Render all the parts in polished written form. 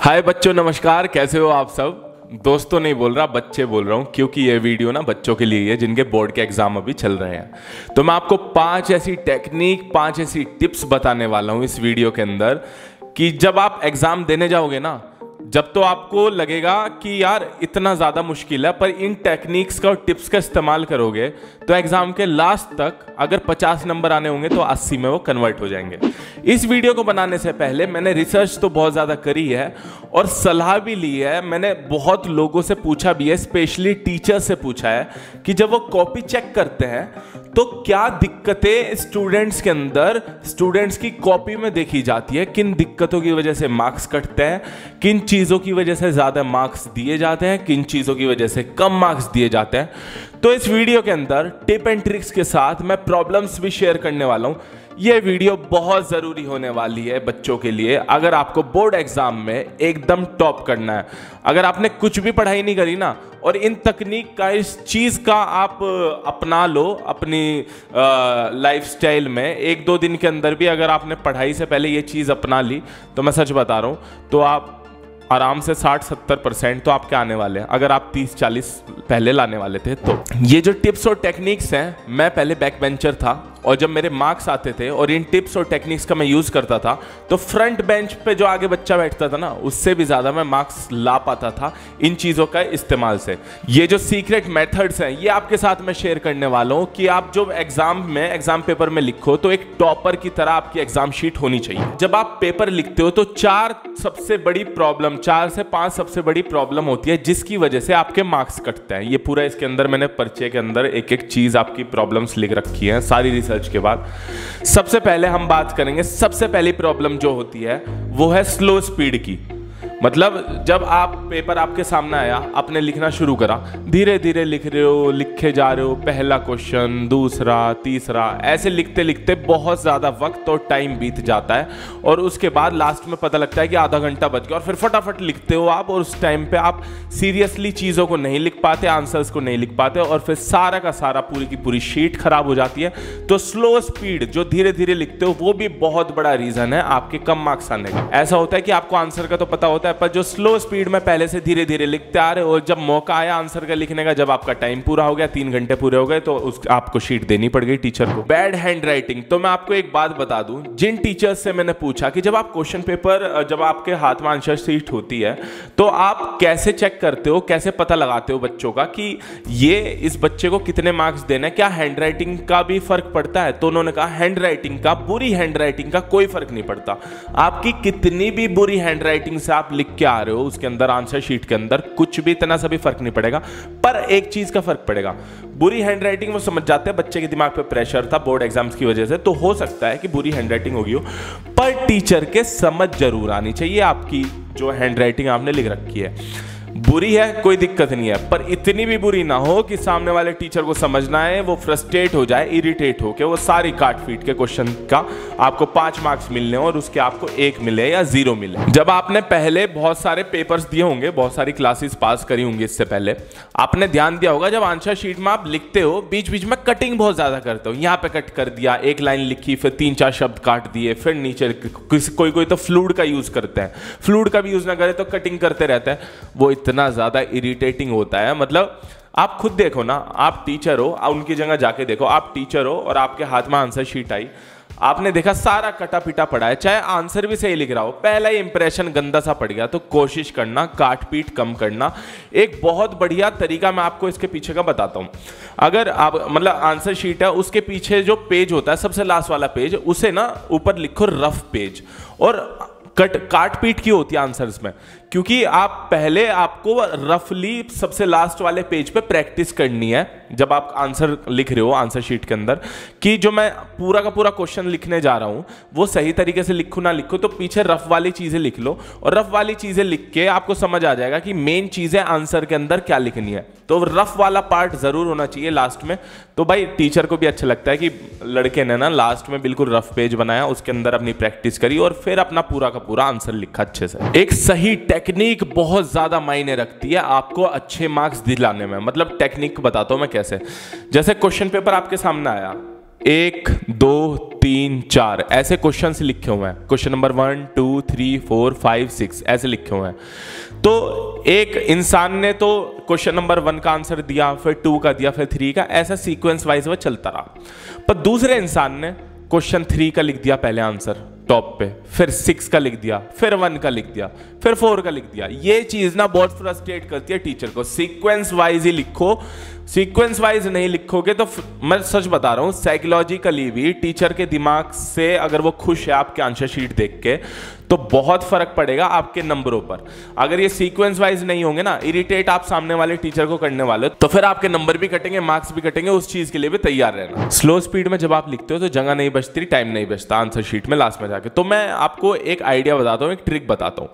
हाय बच्चों, नमस्कार। कैसे हो आप सब? दोस्तों नहीं बोल रहा, बच्चे बोल रहा हूँ, क्योंकि ये वीडियो ना बच्चों के लिए है जिनके बोर्ड के एग्जाम अभी चल रहे हैं। तो मैं आपको 5 ऐसी टेक्निक, 5 ऐसी टिप्स बताने वाला हूँ इस वीडियो के अंदर कि जब आप एग्जाम देने जाओगे ना, जब तो आपको लगेगा कि यार इतना ज़्यादा मुश्किल है, पर इन टेक्निक्स का और टिप्स का इस्तेमाल करोगे तो एग्जाम के लास्ट तक अगर 50 नंबर आने होंगे तो 80 में वो कन्वर्ट हो जाएंगे। इस वीडियो को बनाने से पहले मैंने रिसर्च तो बहुत ज़्यादा करी है और सलाह भी ली है। मैंने बहुत लोगों से पूछा भी है, स्पेशली टीचर से पूछा है कि जब वो कॉपी चेक करते हैं तो क्या दिक्कतें स्टूडेंट्स के अंदर, स्टूडेंट्स की कॉपी में देखी जाती है, किन दिक्कतों की वजह से मार्क्स कटते हैं, किन चीज़ों की वजह से ज़्यादा मार्क्स दिए जाते हैं, किन चीज़ों की वजह से कम मार्क्स दिए जाते हैं। तो इस वीडियो के अंदर टिप एंड ट्रिक्स के साथ मैं प्रॉब्लम्स भी शेयर करने वाला हूँ। ये वीडियो बहुत ज़रूरी होने वाली है बच्चों के लिए, अगर आपको बोर्ड एग्जाम में एकदम टॉप करना है। अगर आपने कुछ भी पढ़ाई नहीं करी ना और इन तकनीक का, इस चीज़ का आप अपना लो अपनी लाइफस्टाइल में, 1-2 दिन के अंदर भी अगर आपने पढ़ाई से पहले ये चीज़ अपना ली तो मैं सच बता रहा हूँ तो आप आराम से 60-70% तो आपके आने वाले हैं, अगर आप 30-40 पहले लाने वाले थे तो। ये जो टिप्स और टेक्निक्स हैं, मैं पहले बैक बेंचर था और जब मेरे मार्क्स आते थे और इन टिप्स और टेक्निक्स का मैं यूज़ करता था तो फ्रंट बेंच पे जो आगे बच्चा बैठता था ना, उससे भी ज़्यादा मैं मार्क्स ला पाता था इन चीज़ों का इस्तेमाल से। ये जो सीक्रेट मेथड्स हैं ये आपके साथ मैं शेयर करने वाला हूँ कि आप जो एग्जाम पेपर में लिखो तो एक टॉपर की तरह आपकी एग्जाम शीट होनी चाहिए। जब आप पेपर लिखते हो तो 4 सबसे बड़ी प्रॉब्लम, 4 से 5 सबसे बड़ी प्रॉब्लम होती है जिसकी वजह से आपके मार्क्स कटते हैं। ये पूरा इसके अंदर मैंने पर्चे के अंदर एक एक चीज़ आपकी प्रॉब्लम्स लिख रखी है सारी रिसर्च के बाद। सबसे पहले हम बात करेंगे, सबसे पहली प्रॉब्लम जो होती है वो है स्लो स्पीड की। मतलब जब आप पेपर आपके सामने आया, आपने लिखना शुरू करा, धीरे धीरे लिख रहे हो, लिखे जा रहे हो, पहला क्वेश्चन, दूसरा, तीसरा, ऐसे लिखते लिखते बहुत ज़्यादा वक्त और टाइम बीत जाता है और उसके बाद लास्ट में पता लगता है कि आधा घंटा बच गया और फिर फटाफट लिखते हो आप, और उस टाइम पे आप सीरियसली चीज़ों को नहीं लिख पाते, आंसर्स को नहीं लिख पाते और फिर सारा का सारा पूरी की पूरी शीट खराब हो जाती है। तो स्लो स्पीड, जो धीरे धीरे लिखते हो, वो भी बहुत बड़ा रीज़न है आपके कम मार्क्स आने का। ऐसा होता है कि आपको आंसर का तो पता होता है, पर जो स्लो स्पीड में पहले से धीरे धीरे लिखते आ रहे हो और जब मौका आया आंसर का लिखने का, जब आपका टाइम पूरा हो गया, 3 घंटे पूरे हो गए, तो आपको शीट देनी पड़ गई टीचर को। बैड हैंड राइटिंग, तो मैं आपको एक बात बता दूं, जिन टीचर्स से मैंने पूछा कि जब आप क्वेश्चन पेपर, जब आपके हाथ में आंसर शीट होती है तो आप कैसे चेक करते हो, कैसे पता लगाते हो बच्चों का कि ये इस बच्चे को कितने मार्क्स देना है, क्या हैंड राइटिंग का भी फर्क पड़ता है? तो उन्होंने कहा हैंड राइटिंग का, बुरी हैंड राइटिंग का कोई फर्क नहीं पड़ता। आपकी कितनी भी बुरी हैंड राइटिंग से आप लिख के आ रहे हो, उसके अंदर आंसर शीट के अंदर कुछ भी इतना सा भी फर्क नहीं पड़ेगा, पर एक चीज का फर्क पड़ेगा। बुरी हैंडराइटिंग वो समझ जाते हैं, बच्चे के दिमाग पे प्रेशर था बोर्ड एग्जाम्स की वजह से, तो हो सकता है कि बुरी हैंडराइटिंग होगी हो, पर टीचर के समझ जरूर आनी चाहिए आपकी जो हैंडराइटिंग आपने लिख रखी है। बुरी है कोई दिक्कत नहीं है, पर इतनी भी बुरी ना हो कि सामने वाले टीचर को समझना है, वो फ्रस्ट्रेट हो जाए, इरिटेट हो के वो सारी काट पीट के क्वेश्चन का आपको 5 मार्क्स मिलने और उसके आपको 1 मिले या 0 मिले। जब आपने पहले बहुत सारे पेपर्स दिए होंगे, बहुत सारी क्लासेस पास करी होंगी, इससे पहले आपने ध्यान दिया होगा जब आंसर शीट में आप लिखते हो बीच बीच में कटिंग बहुत ज्यादा करते हो। यहाँ पे कट कर दिया, एक लाइन लिखी, फिर 3-4 शब्द काट दिए, फिर नीचे कोई तो फ्लूड का यूज करते हैं, फ्लूड का भी यूज ना करे तो कटिंग करते रहते हैं, वो इतना ज्यादा इरिटेटिंग होता है। मतलब आप खुद देखो ना, आप टीचर हो, उनकी जगह जाके देखो, आप टीचर हो और आपके हाथ में आंसर शीट आई, आपने देखा सारा कटा पिटा पड़ा है, चाहे आंसर भी सही लिख रहा हो, पहला ही इंप्रेशन गंदा सा पड़ गया, तो कोशिश करना काट पीट कम करना। एक बहुत बढ़िया तरीका मैं आपको इसके पीछे का बताता हूं। अगर आप मतलब आंसर शीट है, उसके पीछे जो पेज होता है, सबसे लास्ट वाला पेज, उसे ना ऊपर लिखो रफ पेज। और काट पीट की होती है आंसर्स में, क्योंकि आप पहले आपको रफली सबसे लास्ट वाले पेज पे प्रैक्टिस करनी है जब आप आंसर लिख रहे हो आंसर शीट के अंदर, कि जो मैं पूरा का पूरा क्वेश्चन लिखने जा रहा हूं वो सही तरीके से लिखूं ना लिखूं, तो पीछे रफ वाली चीजें लिख लो और रफ वाली चीजें लिख के आपको समझ आ जाएगा कि मेन चीजें आंसर के अंदर क्या लिखनी है। तो रफ वाला पार्ट जरूर होना चाहिए लास्ट में, तो भाई टीचर को भी अच्छा लगता है कि लड़के ने ना लास्ट में बिल्कुल रफ पेज बनाया, उसके अंदर अपनी प्रैक्टिस करी और फिर अपना पूरा का पूरा आंसर लिखा अच्छे से। एक सही टेक्निक बहुत ज्यादा मायने रखती है आपको अच्छे मार्क्स दिलाने में। मतलब टेक्निक बताता हूं मैं कैसे। जैसे क्वेश्चन पेपर आपके सामने आया, 1 2 3 4 ऐसे क्वेश्चंस लिखे हुए हैं। क्वेश्चन नंबर 1 2 3 4 5 6 ऐसे लिखे हुए हैं। तो एक इंसान ने तो क्वेश्चन नंबर 1 का आंसर दिया, फिर 2 का दिया, फिर 3 का, ऐसा सीक्वेंस वाइज वो चलता रहा। पर दूसरे इंसान ने क्वेश्चन 3 का लिख दिया पहले आंसर टॉप पे, फिर 6 का लिख दिया, फिर 1 का लिख दिया, फिर 4 का लिख दिया। ये चीज ना बहुत फ्रस्ट्रेट करती है टीचर को। सीक्वेंस वाइज ही लिखो, सीक्वेंस वाइज नहीं लिखोगे तो मैं सच बता रहा हूं, साइकोलॉजिकली भी टीचर के दिमाग से अगर वो खुश है आपके आंसर शीट देख के तो बहुत फर्क पड़ेगा आपके नंबरों पर। अगर ये सीक्वेंस वाइज नहीं होंगे ना, इरिटेट आप सामने वाले टीचर को करने वाले हो, तो फिर आपके नंबर भी कटेंगे, मार्क्स भी कटेंगे। उस चीज के लिए भी तैयार रहना। स्लो स्पीड में जब आप लिखते हो तो जगह नहीं बचती, टाइम नहीं बचता आंसर शीट में लास्ट में जाके। तो मैं आपको एक आइडिया बताता हूँ, एक ट्रिक बताता हूँ।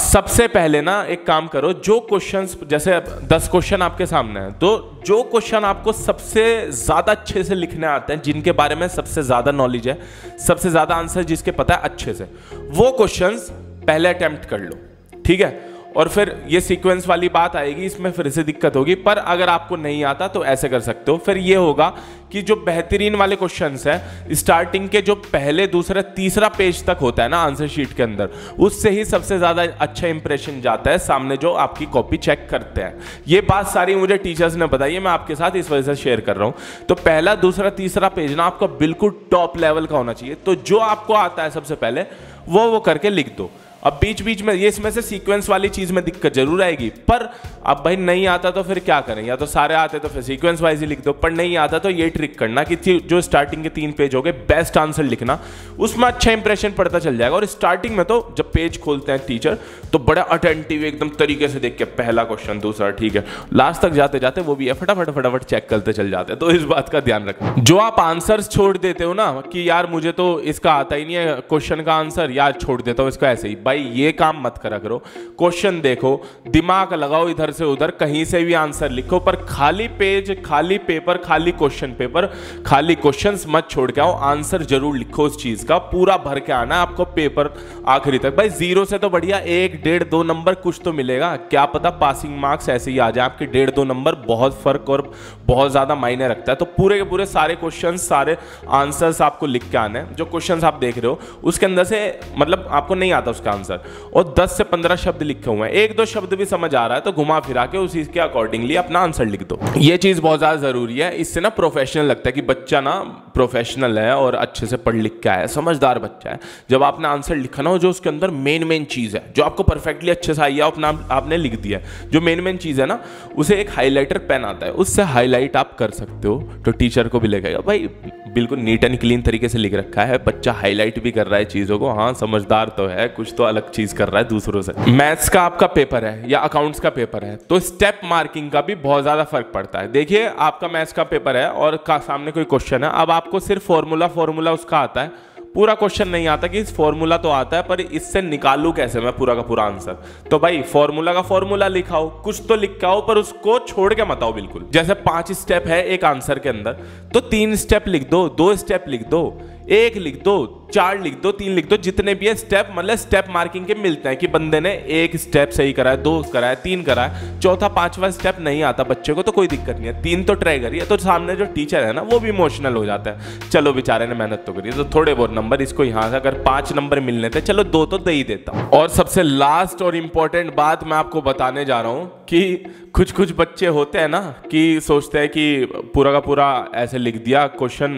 सबसे पहले ना एक काम करो, जो क्वेश्चंस, जैसे 10 क्वेश्चन आपके सामने हैं, तो जो क्वेश्चन आपको सबसे ज्यादा अच्छे से लिखने आते हैं, जिनके बारे में सबसे ज्यादा नॉलेज है, सबसे ज्यादा आंसर जिसके पता है अच्छे से, वो क्वेश्चंस पहले अटेम्प्ट कर लो, ठीक है। और फिर ये सीक्वेंस वाली बात आएगी, इसमें फिर से दिक्कत होगी। पर अगर आपको नहीं आता तो ऐसे कर सकते हो। फिर ये होगा कि जो बेहतरीन वाले क्वेश्चंस हैं, स्टार्टिंग के जो पहले दूसरा तीसरा पेज तक होता है ना आंसर शीट के अंदर, उससे ही सबसे ज्यादा अच्छा इंप्रेशन जाता है सामने जो आपकी कॉपी चेक करते हैं। ये बात सारी मुझे टीचर्स ने बताई है, मैं आपके साथ इस वजह से शेयर कर रहा हूं। तो पहला दूसरा तीसरा पेज ना आपका बिल्कुल टॉप लेवल का होना चाहिए। तो जो आपको आता है सबसे पहले वो करके लिख दो। अब बीच बीच में ये, इसमें से सीक्वेंस वाली चीज में दिक्कत जरूर आएगी, पर अब भाई नहीं आता तो फिर क्या करें, या तो सारे आते तो फिर सीक्वेंस वाइज ही लिख दो, पर नहीं आता तो ये ट्रिक करना कि जो स्टार्टिंग के 3 पेज हो गए, बेस्ट आंसर लिखना, उसमें अच्छा इंप्रेशन पड़ता चल जाएगा। और स्टार्टिंग में तो जब पेज खोलते हैं टीचर तो बड़ा अटेंटिव एकदम तरीके से देख के पहला क्वेश्चन, दूसरा, ठीक है, लास्ट तक जाते जाते वो भी है फटाफट चेक करते चल जाते हैं। तो इस बात का ध्यान रखना। जो आप आंसर्स छोड़ देते हो ना कि यार मुझे तो इसका आता ही नहीं है क्वेश्चन का आंसर, यार छोड़ देता हूँ इसको ऐसे ही, भाई ये काम मत करा करो। क्वेश्चन देखो, दिमाग लगाओ इधर से उधर, कहीं से भी आंसर लिखो, पर खाली पेज, खाली पेपर, खाली क्वेश्चन पेपर, खाली क्वेश्चंस मत छोड़ के आओ। आंसर जरूर लिखो उस चीज का, पूरा भर के आना है आपको पेपर आखिरी तक। भाई 0 से तो बढ़िया 1 1.5 2 नंबर कुछ तो मिलेगा, क्या पता पासिंग मार्क्स ऐसे ही आ जाए आपके 1.5 2 नंबर। बहुत फर्क और बहुत ज्यादा मायने रखता है। तो पूरे के पूरे सारे क्वेश्चन, सारे आंसर्स आपको लिख के आने हैं। जो क्वेश्चन आप देख रहे हो उसके अंदर से मतलब आपको नहीं आता उसका आंसर, और 10 से 15 शब्द लिखे हुए हैं, 1 2 शब्द भी समझ आ रहा है तो घुमा फिरा के उसी के अकॉर्डिंगली अपना आंसर लिख दो। ये चीज बहुत ज्यादा जरूरी है। इससे ना प्रोफेशनल लगता है कि बच्चा ना प्रोफेशनल है और अच्छे से पढ़ लिख के आया है, समझदार बच्चा है। जब आपने आंसर लिखा ना, जो उसके अंदर मेन चीज है, जो आपको परफेक्टली अच्छे से आई है, अपना आपने लिख दिया है, जो मेन चीज है ना, उसे एक हाईलाइटर पेन आता है, उससे हाईलाइट आप कर सकते हो, तो टीचर को भी लगेगा भाई बिल्कुल नीट एंड क्लीन तरीके से लिख रखा है, बच्चा हाईलाइट भी कर रहा है चीजों को, हाँ समझदार तो है, कुछ तो अलग चीज कर रहा है दूसरों से। मैथ्स का आपका पेपर है या अकाउंट्स का पेपर है तो स्टेप मार्किंग का भी बहुत ज्यादा फर्क पड़ता है। देखिए आपका मैथ्स का पेपर है और सामने कोई क्वेश्चन है, अब आपको सिर्फ फॉर्मूला उसका आता है, पूरा क्वेश्चन नहीं आता कि फॉर्मूला तो आता है पर इससे निकालूं कैसे मैं पूरा का पूरा आंसर। तो भाई फॉर्मूला का फॉर्मूला लिखाओ, कुछ तो लिखाओ, पर उसको छोड़ के मत आओ बिल्कुल। जैसे 5 स्टेप है एक आंसर के अंदर, तो 3 स्टेप लिख दो, 2 स्टेप लिख दो, 1 लिख दो, 4 लिख दो, 3 लिख दो, जितने भी है स्टेप, मतलब स्टेप मार्किंग के मिलते हैं कि बंदे ने 1 स्टेप सही करा है, 2 करा है, 3 करा है, चौथा 5वां स्टेप नहीं आता बच्चे को तो कोई दिक्कत नहीं है, 3 तो ट्राई करिए। तो सामने जो टीचर है ना वो भी इमोशनल हो जाता है, चलो बेचारे ने मेहनत तो करी, तो थोड़े बहुत नंबर इसको यहाँ से अगर 5 नंबर मिलने थे, चलो 2 तो दे ही देता हूँ। और सबसे लास्ट और इंपॉर्टेंट बात मैं आपको बताने जा रहा हूँ कि कुछ बच्चे होते हैं ना कि सोचते हैं कि पूरा का पूरा ऐसे लिख दिया क्वेश्चन,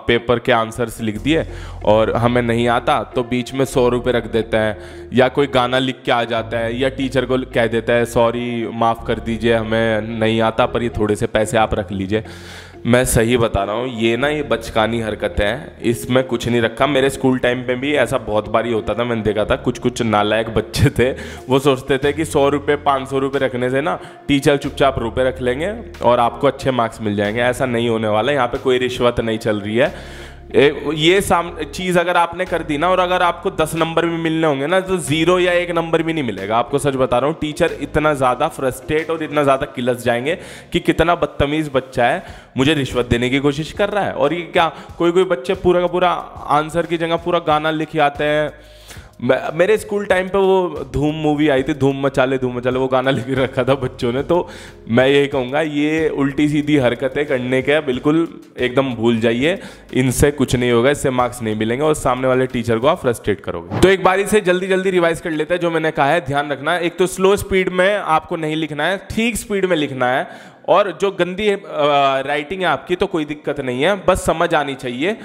पेपर के आंसर्स लिख दिए और हमें नहीं आता तो बीच में 100 रुपये रख देते हैं, या कोई गाना लिख के आ जाता है, या टीचर को कह देता है सॉरी माफ़ कर दीजिए हमें नहीं आता पर ये थोड़े से पैसे आप रख लीजिए। मैं सही बता रहा हूँ, ये बचकानी हरकत है, इसमें कुछ नहीं रखा। मेरे स्कूल टाइम पे भी ऐसा बहुत बारी होता था, मैंने देखा था कुछ नालायक बच्चे थे, वो सोचते थे कि 100 रुपये 500 रुपये रखने से ना टीचर चुपचाप रुपये रख लेंगे और आपको अच्छे मार्क्स मिल जाएंगे। ऐसा नहीं होने वाला, यहाँ पे कोई रिश्वत नहीं चल रही है। ये चीज़ अगर आपने कर दी ना, और अगर आपको 10 नंबर भी मिलने होंगे ना, तो 0 या 1 नंबर भी नहीं मिलेगा। आपको सच बता रहा हूँ, टीचर इतना ज़्यादा फ्रस्ट्रेट और इतना ज़्यादा किलस जाएंगे कि कितना बदतमीज़ बच्चा है, मुझे रिश्वत देने की कोशिश कर रहा है। और ये क्या, कोई बच्चे पूरा का पूरा आंसर की जगह पूरा गाना लिख आते हैं, मेरे स्कूल टाइम पे वो धूम मूवी आई थी, धूम मचाले वो गाना लिख रखा था बच्चों ने। तो मैं यही कहूँगा, ये उल्टी सीधी हरकतें करने के बिल्कुल एकदम भूल जाइए, इनसे कुछ नहीं होगा, इससे मार्क्स नहीं मिलेंगे और सामने वाले टीचर को आप फ्रस्ट्रेट करोगे। तो एक बारी से जल्दी जल्दी रिवाइज कर लेते हैं जो मैंने कहा है, ध्यान रखना। एक तो स्लो स्पीड में आपको नहीं लिखना है, ठीक स्पीड में लिखना है। और जो गंदी राइटिंग है आपकी तो कोई दिक्कत नहीं है, बस समझ आनी चाहिए,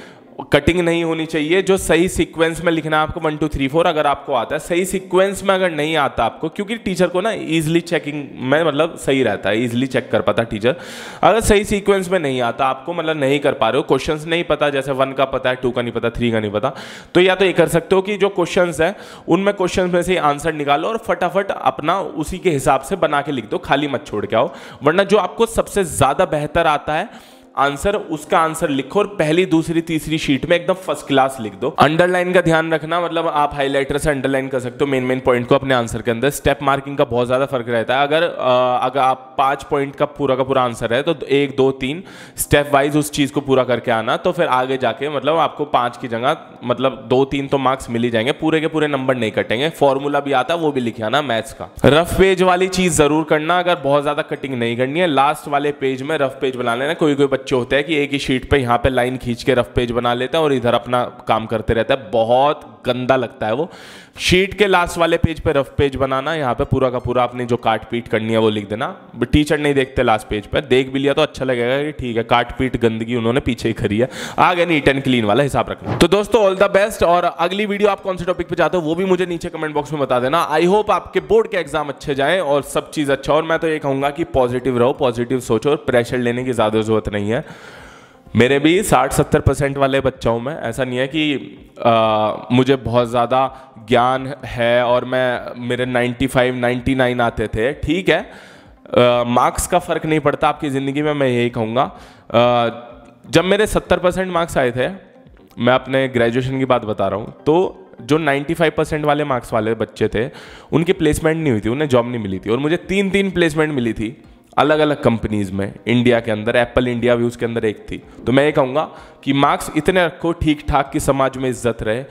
कटिंग नहीं होनी चाहिए। जो सही सीक्वेंस में लिखना है आपको 1 2 3 4 अगर आपको आता है, सही सीक्वेंस में अगर नहीं आता आपको, क्योंकि टीचर को ना इजीली चेकिंग में मतलब सही रहता है, इजीली चेक कर पाता टीचर। अगर सही सीक्वेंस में नहीं आता आपको, मतलब नहीं कर पा रहे हो, क्वेश्चंस नहीं पता, जैसे 1 का पता है, 2 का नहीं पता, 3 का नहीं पता, तो या तो ये कर सकते हो कि जो क्वेश्चंस है उनमें क्वेश्चंस में से आंसर निकालो और फटाफट अपना उसी के हिसाब से बना के लिख दो, खाली मत छोड़ के आओ। वरना जो आपको सबसे ज्यादा बेहतर आता है आंसर, उसका आंसर लिखो और पहली दूसरी तीसरी शीट में एकदम फर्स्ट क्लास लिख दो। अंडरलाइन का ध्यान रखना, मतलब आप हाइलाइटर से अंडरलाइन कर सकते हो मेन पॉइंट को अपने आंसर के अंदर। स्टेप मार्किंग का बहुत ज्यादा फर्क रहता है। अगर आप 5 पॉइंट का पूरा आंसर है तो 1 2 3 स्टेप वाइज उस चीज को पूरा करके आना, तो फिर आगे जाके मतलब आपको 5 की जगह मतलब 2 3 तो मार्क्स मिल ही जाएंगे, पूरे के पूरे नंबर नहीं कटेंगे। फॉर्मूला भी आता है, वो भी लिखे आना मैथ्स का। रफ पेज वाली चीज जरूर करना, अगर बहुत ज्यादा कटिंग नहीं करनी है, लास्ट वाले पेज में रफ पेज बना लेना। कोई बच्चे होते हैं कि एक ही शीट पे यहाँ पे लाइन खींच के रफ पेज बना लेता है और इधर अपना काम करते रहता है, बहुत गंदा लगता है वो। शीट के लास्ट वाले पेज पे रफ पेज बनाना, यहाँ पे पूरा का पूरा अपनी जो काट पीट करनी है वो लिख देना। टीचर नहीं देखते लास्ट पेज पे, देख भी लिया तो अच्छा लगेगा कि ठीक है काट पीट गंदगी उन्होंने पीछे ही करी है, आगे नीट एंड क्लीन वाला हिसाब रखना। तो दोस्तों ऑल द बेस्ट, और अगली वीडियो आप कौन से टॉपिक पे चाहते हो वो भी मुझे नीचे कमेंट बॉक्स में बता देना। आई होप आपके बोर्ड के एग्जाम अच्छे जाए और सब चीज अच्छा। और मैं तो ये कहूंगा कि पॉजिटिव रहो, पॉजिटिव सोचो और प्रेशर लेने की ज्यादा जरूरत नहीं है। मेरे भी 60-70% वाले बच्चा हूँ मैं, ऐसा नहीं है कि मुझे बहुत ज़्यादा ज्ञान है और मेरे 95-99 आते थे, ठीक है। मार्क्स का फ़र्क नहीं पड़ता आपकी ज़िंदगी में, मैं यही कहूँगा। जब मेरे 70% मार्क्स आए थे, मैं अपने ग्रेजुएशन की बात बता रहा हूँ, तो जो 95% वाले मार्क्स वाले बच्चे थे उनकी प्लेसमेंट नहीं हुई थी, उन्हें जॉब नहीं मिली थी। और मुझे 3 प्लेसमेंट मिली थी अलग अलग कंपनीज में इंडिया के अंदर। एप्पल इंडिया भी उसके अंदर एक थी। तो मैं ये कहूँगा कि मार्क्स इतने रखो ठीक ठाक कि समाज में इज्जत रहे,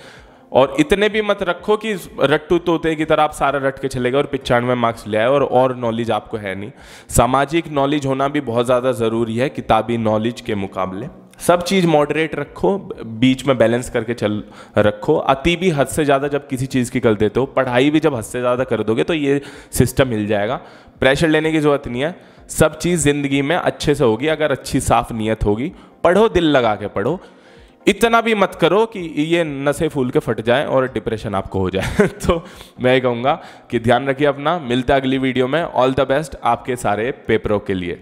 और इतने भी मत रखो कि रट्टू तोते की तरह आप सारा रट के चले गए और 95 मार्क्स ले आए और नॉलेज आपको है नहीं। सामाजिक नॉलेज होना भी बहुत ज़्यादा ज़रूरी है किताबी नॉलेज के मुकाबले। सब चीज़ मॉडरेट रखो, बीच में बैलेंस करके चल रखो। अति भी हद से ज़्यादा जब किसी चीज़ की कर देते हो, पढ़ाई भी जब हद से ज़्यादा कर दोगे तो ये सिस्टम मिल जाएगा। प्रेशर लेने की ज़रूरत नहीं है, सब चीज़ ज़िंदगी में अच्छे से होगी अगर अच्छी साफ नीयत होगी। पढ़ो, दिल लगा के पढ़ो, इतना भी मत करो कि ये नसें फूल के फट जाए और डिप्रेशन आपको हो जाए। तो मैं ये कहूँगा कि ध्यान रखिए अपना, मिलता है अगली वीडियो में। ऑल द बेस्ट आपके सारे पेपरों के लिए।